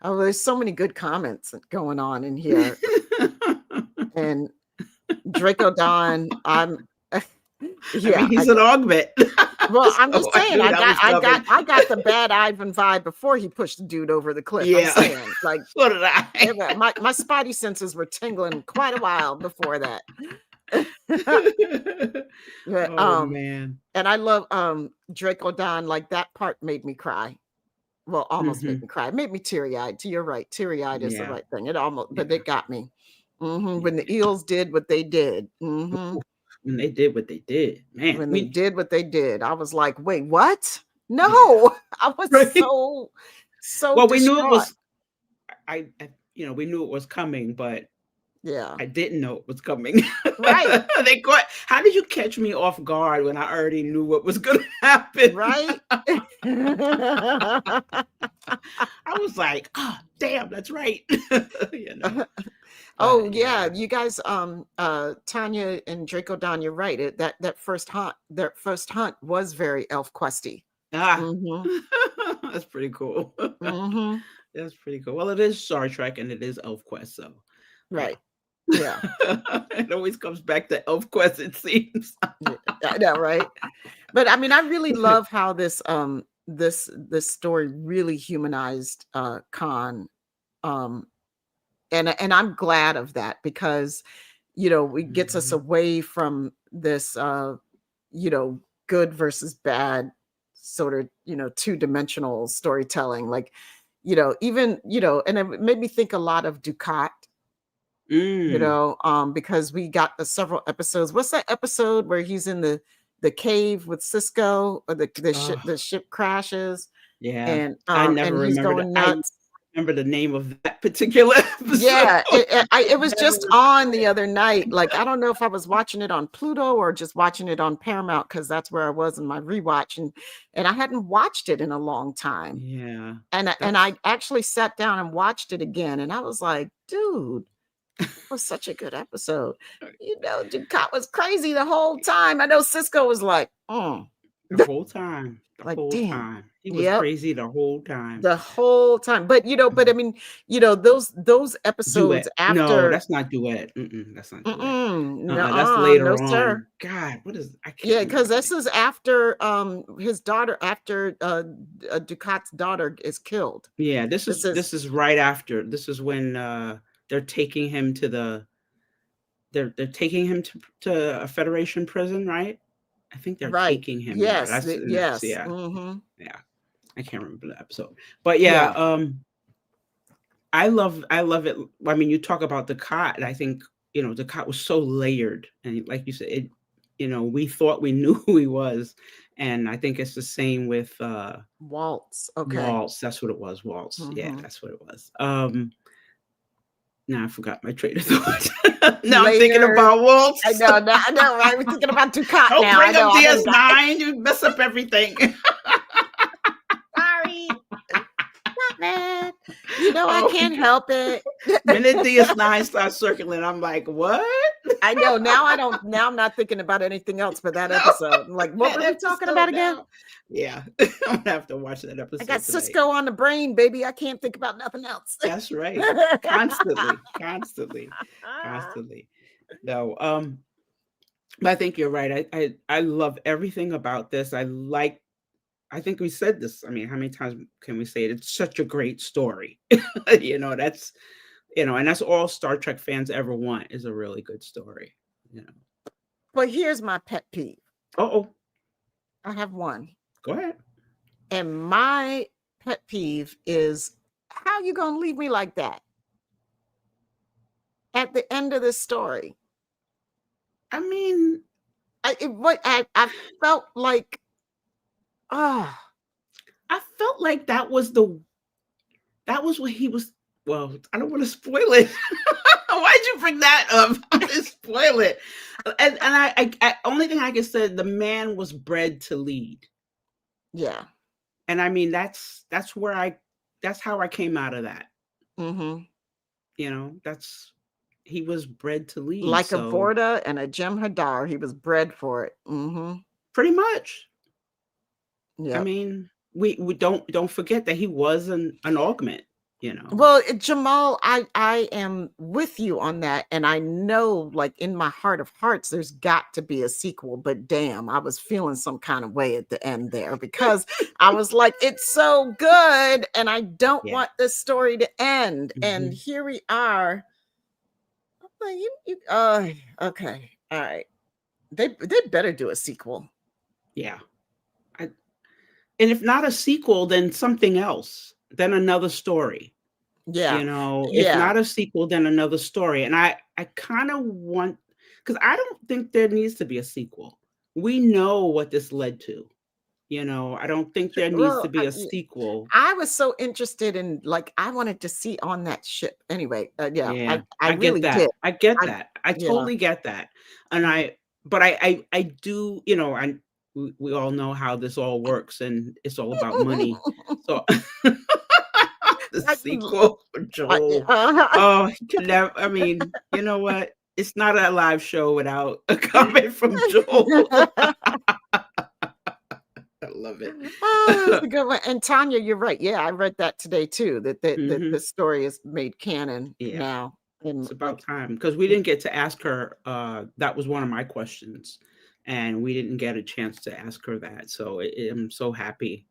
Oh, there's so many good comments going on in here. And Draco Don, I'm I yeah, mean, he's an augment. well, I'm So just I saying, knew that was coming. I got the bad Ivan vibe before he pushed the dude over the cliff. I'm Yeah. saying, like, So did I. my spidey senses were tingling quite a while before that. But, Oh man. and I love Draco Don. Like that part made me cry. Well, almost made Hmm. me cry. It made me teary-eyed. To your right, teary-eyed is the Yeah. right thing. It almost, but Yeah. it got me. When the Yeah. eels did what they did. Mm-hmm. When they did what they did, man. When I they mean, did what they did, I was like, wait, what? yeah. No, I was Right. so Well, we knew it distraught. was. You know, we knew it was coming, but Yeah, I didn't know it was coming. right, They caught. How did you catch me off guard when I already knew what was going to happen? right. I was like, oh, damn, that's right. You know. Oh But yeah, yeah. you guys, Tanya and Draco Don, you're right. That first hunt was very elf questy. Ah, Mm-hmm. that's pretty cool. Mm-hmm. That's pretty cool. Well, it is Star Trek and it is ElfQuest, so Right. Yeah. it always comes back to ElfQuest, it seems. Yeah, I know, right? But I mean, I really love how this story really humanized Khan. And I'm glad of that because it gets us Mhm. away from this good versus bad sort of two-dimensional storytelling, like even and it made me think a lot of Ducat, Mm, because we got the several episodes. What's that episode where he's in the cave with Cisco, or oh, the ship crashes, yeah. and I never he's remembered. going I nuts. remember the name of that particular episode. Yeah, it was Never just on the remember other night. Like, I don't know if I was watching it on Pluto or just watching it on Paramount, because that's where I was in my rewatch, and I hadn't watched it in a long it. time. Yeah, And that's I actually sat down and watched it again, and I was like, dude, it was such a good episode. Ducat was crazy the whole time. I know Cisco was like, the whole time. The like, whole damn. time. He was Yep. crazy the whole time. The whole time. But I mean, those episodes Duet. No, after. that's not duet. That's not duet. That's No, no, later sir. on. God, what is? I can't Yeah, because remember the this name. is after his daughter, after Ducat's daughter is killed. Yeah, This is this is right after. This is when they're taking him to they're taking him to a Federation prison, right? I think they're right. taking him there. Yes, That's yes. yeah, Mm-hmm. yeah. I can't remember the episode, but yeah, Yeah. I love it. I mean, you talk about the cot, and I think the cot was so layered, and like you said, we thought we knew who he was, and I think it's the same with Waltz. Okay. Waltz. That's what it was. Waltz. Yeah, Mm-hmm. that's what it was. Now I forgot my train of thought. Now I'm thinking Layered. about Waltz. I know, right? We're thinking about Ducat Don't now. bring I know, up I done got- DS9. You mess up everything. Sorry. Batman. I Oh, can't help it. minute DS9 starts circling, I'm like, what? I know. Now I'm not thinking about anything else but that No. episode. I'm like, what That were we talking episode about again? now. Yeah, I'm gonna have to watch that episode. I got tonight. Cisco on the brain, baby. I can't think about nothing else. That's right. Constantly. No, but I think you're right. I love everything about this. I think we said this. I mean, how many times can we say it? It's such a great story. That's and that's all Star Trek fans ever want, is a really good story. But here's my pet peeve. Oh, I have one. go ahead. And my pet peeve is, how you gonna leave me like that at the end of this story? I mean, I felt like, I felt like that was what he was. Well, I don't want to spoil it. Why'd you bring that up? I'm gonna spoil it. And I only thing I can say, the man was bred to lead. yeah. And I mean, that's how I came out of that. Mm-hmm. He was bred to lead. Like so, a Vorta and a Jem Hadar, he was bred for it. Mm-hmm. Pretty much. Yeah. I mean, we don't forget that he was an augment, you know. Well, Jamal, I am with you on that, and I know, like, in my heart of hearts, there's got to be a sequel. But damn, I was feeling some kind of way at the end there, because I was like, it's so good, and I don't Yeah. want this story to end. And Mhm. here we are. I'm like, okay, all right. They better do a sequel. Yeah. And if not a sequel, then something else, then another story. Yeah, You know, if yeah. not a sequel, then another story. And I kind of want, because I don't think there needs to be a sequel. We know what this led to. You know, I don't think there needs to Well, be a sequel. I was so interested in, like, I wanted to see on that ship. Anyway, yeah, Yeah, I I get really did. that. I get I that. I Yeah. totally get that. And but I do, you know, we all know how this all works, and it's all about money. So the I, sequel for Joel. Oh, he could never. I mean, you know what? It's not a live show without a comment from Joel. I love it. Oh, that's a good one. And Tanya, you're right. Yeah, I read that today too. That Mhm. the story is made canon Yeah. now. And It's about like, time, because we didn't get to ask her. That was one of my questions, and we didn't get a chance to ask her that. So I'm so happy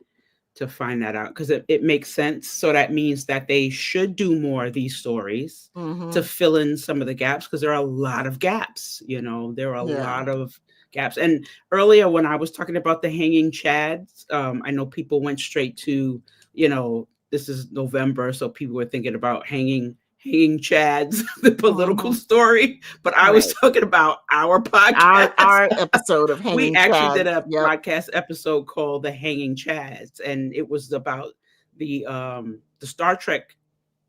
to find that out, because it makes sense. So that means that they should do more of these stories to mhm, fill in some of the gaps, because there are a lot of gaps. You know, there are a yeah. lot of gaps. And earlier, when I was talking about the hanging chads, I know people went straight to, you know, this is November, so people were thinking about hanging chads, the political Mhm. story. But I was Right. talking about our podcast. Our episode of We Hanging actually Chads. did a Yep. podcast episode called The Hanging Chads, and it was about the Star Trek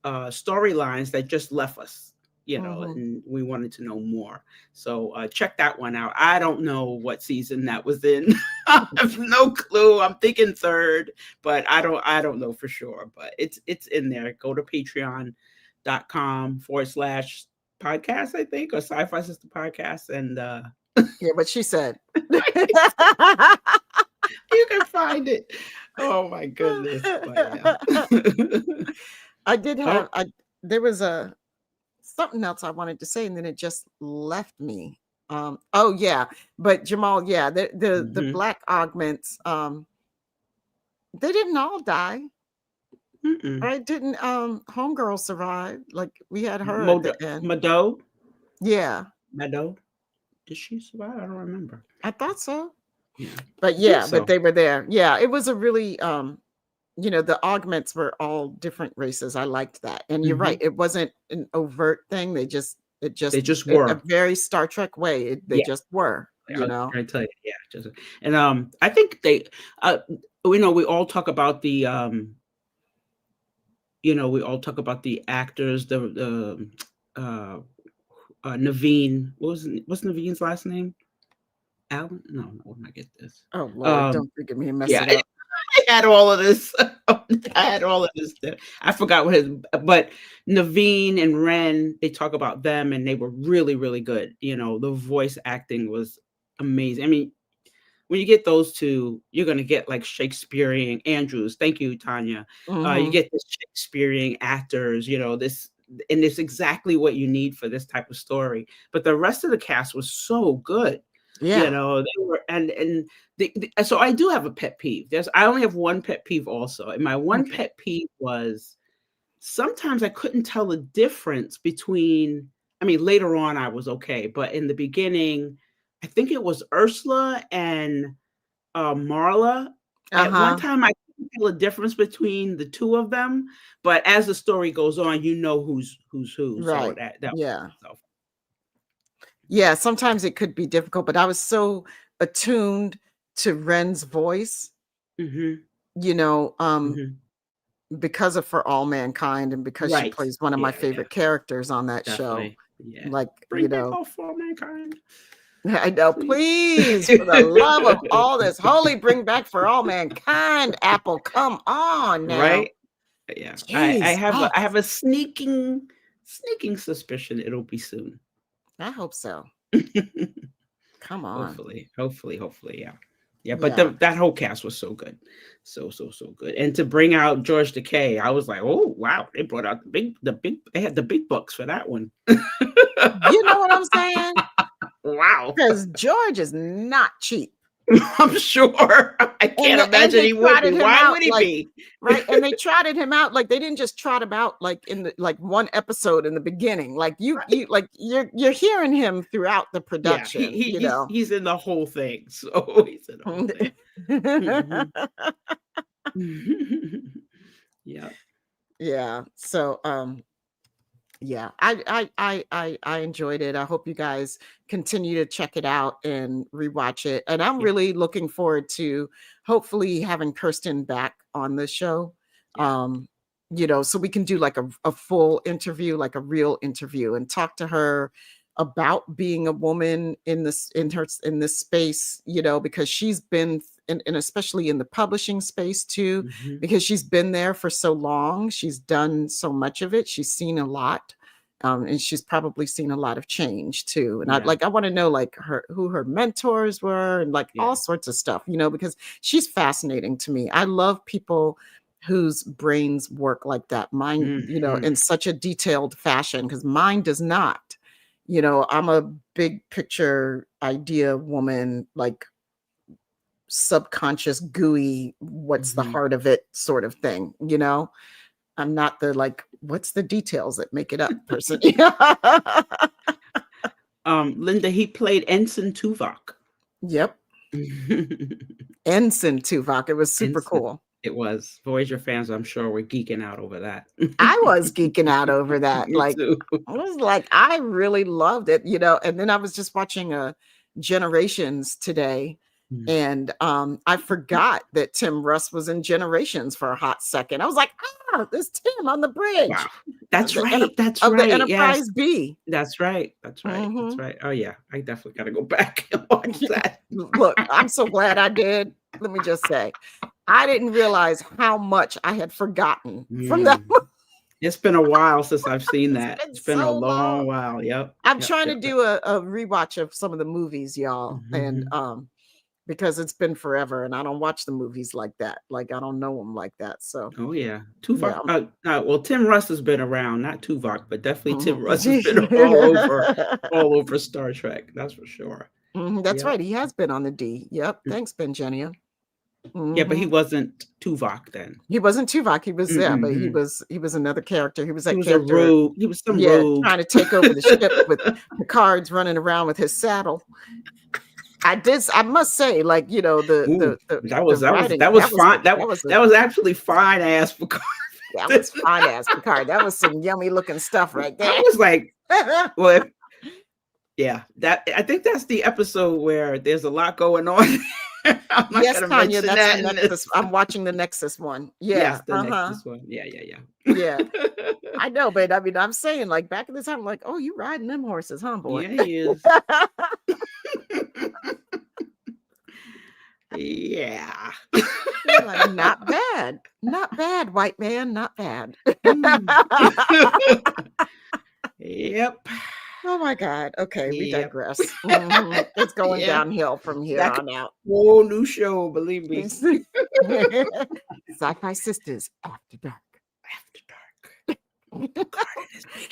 storylines that just left us, you know, Mhm. and we wanted to know more. So check that one out. I don't know what season that was in. I have no clue. I'm thinking third, but I don't know for sure. But it's in there. Go to patreon.com/podcast, I think, or SyFy Sister Podcast, and Yeah, what she said. you can find it. Oh my goodness. But yeah. I did have Oh. there was a something else I wanted to say, and then it just left me. Oh yeah, but Jamal, yeah, the Mhm. black augments, they didn't all die. Mm-mm. Right? Didn't Homegirl survive? Like, we had her at the end. Yeah, Meadow. Did she survive? I don't remember. I thought so. Yeah, But I think yeah, but so. they were there. Yeah, it was a really the augments were all different races. I liked that. And you're right. Mhm. It wasn't an overt thing. They just A were. very Star Trek way. They Yeah, just were, I you was know. trying to tell you. Yeah, just and I think they, we know we all talk about the we all talk about the actors, Naveen. What's Naveen's last name? Alan? No, where did I get this? Oh Lord, Um, don't forget me and mess yeah, it up. I had all of this. I had all of this. I forgot but Naveen and Ren, they talk about them, and they were really, really good. You know, the voice acting was amazing. I mean, when you get those two, you're gonna get like Shakespearean Andrews. Thank you, Tanya. You Mhm. get this Shakespearean actors. You know this, and it's exactly what you need for this type of story. But the rest of the cast was so good. You Yeah. know, they were, and so I do have a pet peeve. I only have one pet peeve also, and my one Okay. pet peeve was sometimes I couldn't tell the difference between. I mean, later on I was okay, but in the beginning, I think it was Ursula and Marla. At one Uh-huh. time, I couldn't tell a difference between the two of them, but as the story goes on, you know who's who. So Right. that Yeah. so. Yeah, sometimes it could be difficult, but I was so attuned to Ren's voice, Mhm, you know, mhm. because of For All Mankind, and because she Right. plays one of my Yeah, yeah, favorite characters on that show. definitely. Yeah. Like, Bring back all for mankind, I know, please. please, for the love of all that's holy, bring back For All Mankind, Apple. Come on now. Right? Yeah. Jeez. I have a sneaking suspicion it'll be soon. I hope so. Come on. Hopefully, yeah. Yeah, but Yeah. that whole cast was so good. So good. And to bring out George Takei, I was like, oh wow, they brought out they had the big bucks for that one. You know what I'm saying? Wow. Because George is not cheap. I'm sure. I can't imagine he would be. Why would he be? Right. And they trotted him out. Like they didn't just trot him out like in the like one episode in the beginning. Like you like you're hearing him throughout the production. Yeah, he's in the whole thing. So he's in the whole thing. Yeah. Yeah. So yeah, I enjoyed it. I hope you guys continue to check it out and rewatch it. And I'm really looking forward to hopefully having Kirsten back on the show. You know, so we can do like a full interview, like a real interview, and talk to her about being a woman in this space, you know, because she's been and especially in the publishing space too, because she's been there for so long. She's done so much of it. She's seen a lot. And she's probably seen a lot of change too. And I want to know like who her mentors were and like all sorts of stuff, you know, because she's fascinating to me. I love people whose brains work like that. Mine, you know, in such a detailed fashion, because mine does not. You know, I'm a big picture idea woman, like subconscious, gooey, what's the heart of it sort of thing, you know? I'm not the like, what's the details that make it up person. Linda, he played Ensign Tuvok. Yep. Ensign Tuvok. It was super cool. It was. Voyager fans, I'm sure, were geeking out over that. I was geeking out over that. Like, too. I was like, I really loved it, you know. And then I was just watching Generations today. And I forgot that Tim Russ was in Generations for a hot second. I was like, there's Tim on the bridge. Wow. That's right. That's of right. the Enterprise B. That's right. That's right. That's right. Oh yeah. I definitely gotta go back and watch that. Look, I'm so glad I did. Let me just say, I didn't realize how much I had forgotten from that movie. It's been a while since I've seen that. It's been so a long while. Yep. I'm trying to do a rewatch of some of the movies, y'all. And because it's been forever and I don't watch the movies like that. Like I don't know them like that. So Tuvok. Well, Tim Russ has been around, not Tuvok, but definitely Tim Russ has been all over Star Trek. That's for sure. That's right. He has been on the D. Yep. Thanks, Benjenia. Yeah, but he wasn't Tuvok then. He wasn't Tuvok. He was but he was another character. He was that character. He was some rogue trying to take over the ship with Picard's running around with his saddle. I must say, like, you know, that was fine. That was actually fine ass Picard. That was fine ass Picard. That was some yummy looking stuff right there. I was like, well, I think that's the episode where there's a lot going on. Yes, Tanya, that's the Nexus. I'm watching the Nexus one. Yeah, yes, the Nexus one. Yeah. Yeah, I know, but I mean, I'm saying, like, back in the time, like, oh, you riding them horses, huh, boy? Yeah, he is. Yeah. Like, not bad, white man, not bad. Yep. Oh my God. Okay, we digress. It's going downhill from here on out. Whole new show, believe me. SyFy Sistas After Dark.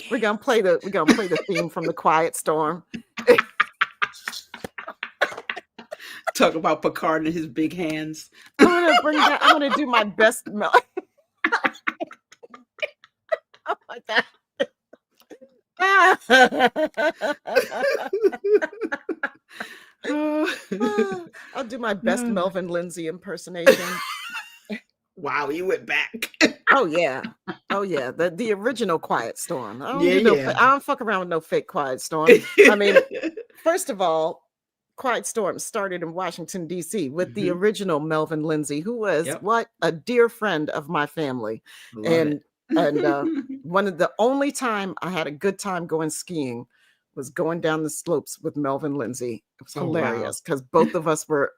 We're gonna play the theme from The Quiet Storm. Talk about Picard and his big hands. I'm gonna do my best. Oh my God. I'll do my best Melvin Lindsay impersonation. Wow, you went back. Oh yeah. The original Quiet Storm. I don't fuck around with no fake Quiet Storm. I mean, first of all, Quiet Storm started in Washington, D.C. with the original Melvin Lindsay, who was a dear friend of my family. And one of the only time I had a good time going skiing was going down the slopes with Melvin Lindsay. It was hilarious because both of us were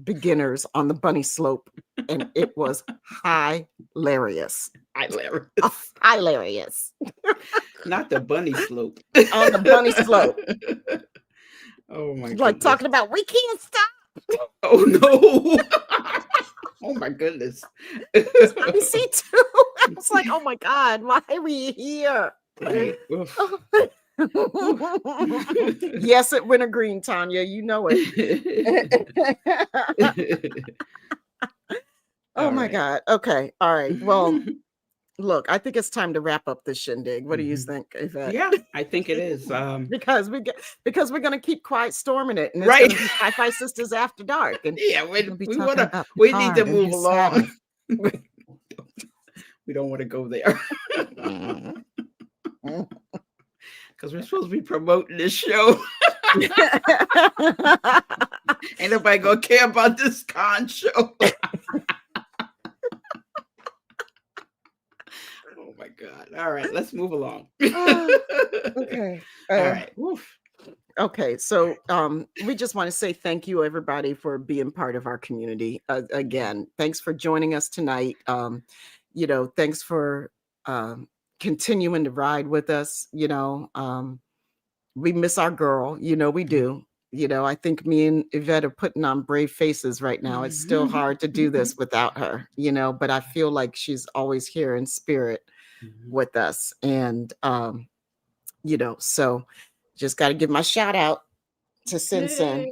beginners on the bunny slope, and it was hilarious. Hilarious. Not the bunny slope. On the bunny slope. Oh my God. Like talking about we can't stop. Oh no. Oh my goodness. I see too. I was like, oh my God, why are we here? Right. Yes, it wintergreen, Tanya. You know it. Oh my God. Okay. All right. Well, look, I think it's time to wrap up this shindig. What do you think, Yvette? Yeah, I think it is. Because we're gonna keep quiet storming it, and it's Right. gonna be SyFy Sistas After Dark, and Yeah, we're gonna be we talking wanna about we need to Picard and move his along. Saturn. We don't want to go there. Because we're supposed to be promoting this show. Ain't nobody gonna care about this Khan show. Oh my God. All right, let's move along. Okay. All right. Woof. Okay, so we just want to say thank you, everybody, for being part of our community. Again, thanks for joining us tonight. Thanks for continuing to ride with us. We miss our girl. We do. I think me and Yvette are putting on brave faces right now. It's still hard to do this without her, but I feel like she's always here in spirit with us. And, so just got to give my shout out to Sin Sin.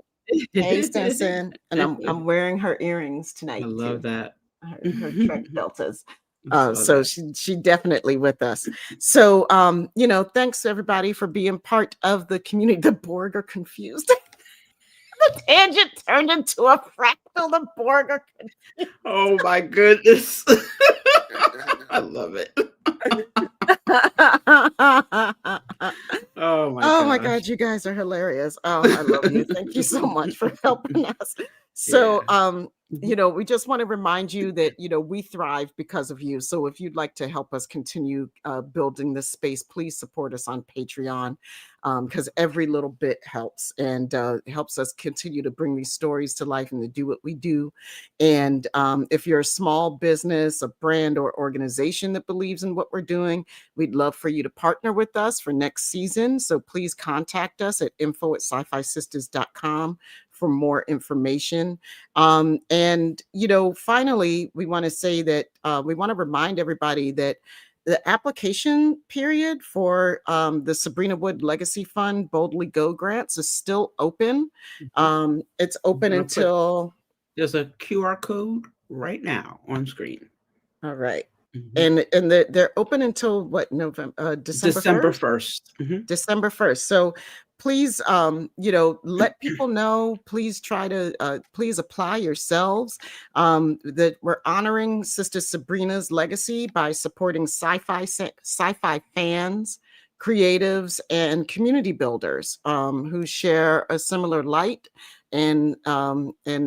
Hey, Sin Sin. And I'm wearing her earrings tonight. I love too. that. Her trench deltas. So she definitely with us. So, thanks everybody for being part of the community. The Borg are confused. The tangent turned into a fractal. The Borg are confused. Oh my goodness. I love it. Oh my God, you guys are hilarious. Oh, I love you. Thank you so much for helping us. So, we just want to remind you that, we thrive because of you. So if you'd like to help us continue building this space, please support us on Patreon, because every little bit helps and helps us continue to bring these stories to life and to do what we do. And if you're a small business, a brand or organization that believes in what we're doing, we'd love for you to partner with us for next season. So please contact us at info@syfysistas.com for more information. And, finally, we want to say that we want to remind everybody that the application period for the Subrina Wood Legacy Fund Boldly Go grants is still open. It's open until... There's a QR code right now on screen. All right. And they're open until what, November, December 1st? December 1st. So please, let people know. Please try to, please apply yourselves. That we're honoring Sister Subrina's legacy by supporting SyFy fans, creatives, and community builders who share a similar light and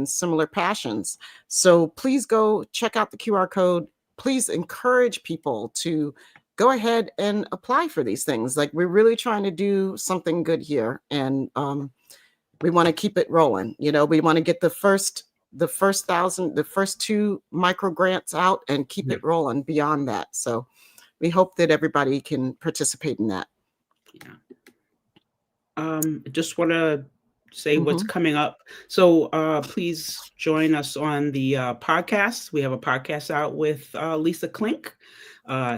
similar passions. So please go check out the QR code. Please encourage people to go ahead and apply for these things. Like, we're really trying to do something good here, and we want to keep it rolling. We want to get the first 2 micro grants out and keep it rolling beyond that. So we hope that everybody can participate in that. Just want to say what's coming up. So please join us on the podcast. We have a podcast out with Lisa Klink.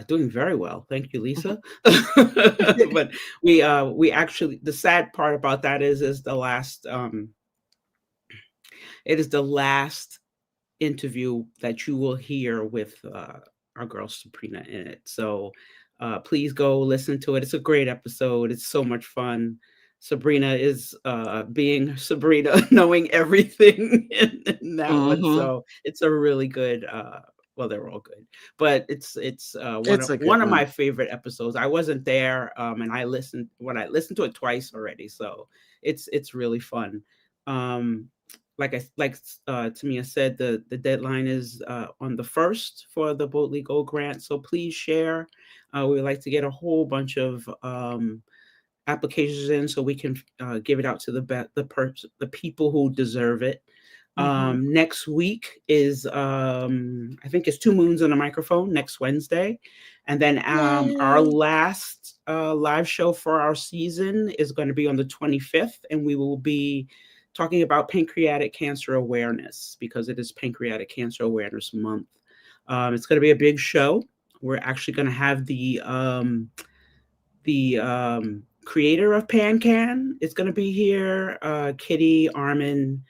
Doing very well. Thank you, Lisa. But we actually, the sad part about that is the last, it is the last interview that you will hear with our girl Subrina in it. So please go listen to it. It's a great episode. It's so much fun. Subrina is being Subrina, knowing everything in that one. So it's a really good, well, they're all good, but it's one of my favorite episode. I wasn't there, and I listened to it twice already. So it's really fun. Like Tamia said, the deadline is on the 1st for the Boldly Go grant. So please share. We would like to get a whole bunch of applications in so we can give it out to the people who deserve it. Next week is I think it's 2 Moons on a Microphone next Wednesday, and then our last live show for our season is going to be on the 25th, and we will be talking about pancreatic cancer awareness, because it is Pancreatic Cancer Awareness Month. It's going to be a big show. We're actually going to have the creator of PanCan is going to be here. Kitty, Armin,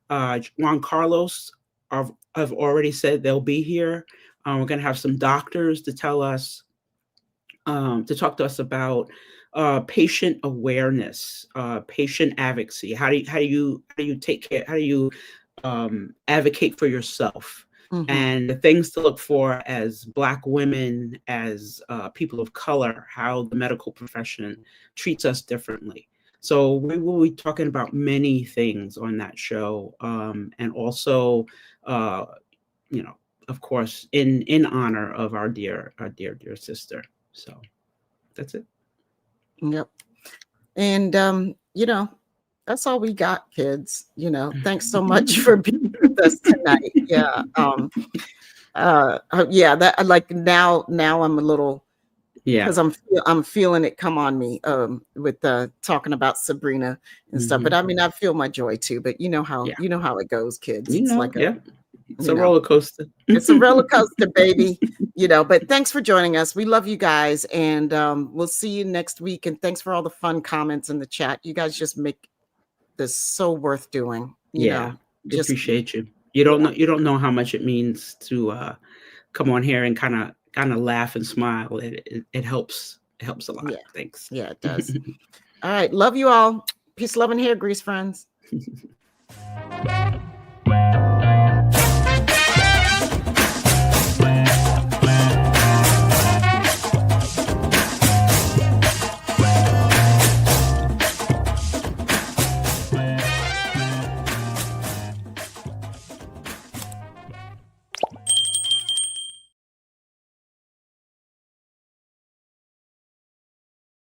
Juan Carlos have already said they'll be here. We're going to have some doctors to tell us, to talk to us about patient awareness, patient advocacy. How do you take care? How do you advocate for yourself? And the things to look for as Black women, as people of color, how the medical profession treats us differently. So we will be talking about many things on that show, and also, of course, in honor of our dear sister. So that's it. Yep. And that's all we got, kids. Thanks so much for being with us tonight. Yeah. That, like, now I'm a little, because I'm feeling it come on me with talking about Subrina and stuff. But I mean, I feel my joy too. But you know how it goes, kids. It's like it's a roller coaster. It's a roller coaster, baby. But thanks for joining us. We love you guys, and we'll see you next week. And thanks for all the fun comments in the chat. You guys just make this so worth doing. Just appreciate you. You don't know how much it means to come on here and kind of laugh and smile. It helps. It helps a lot. Yeah. Thanks. Yeah, it does. All right. Love you all. Peace, love, and hair grease, friends.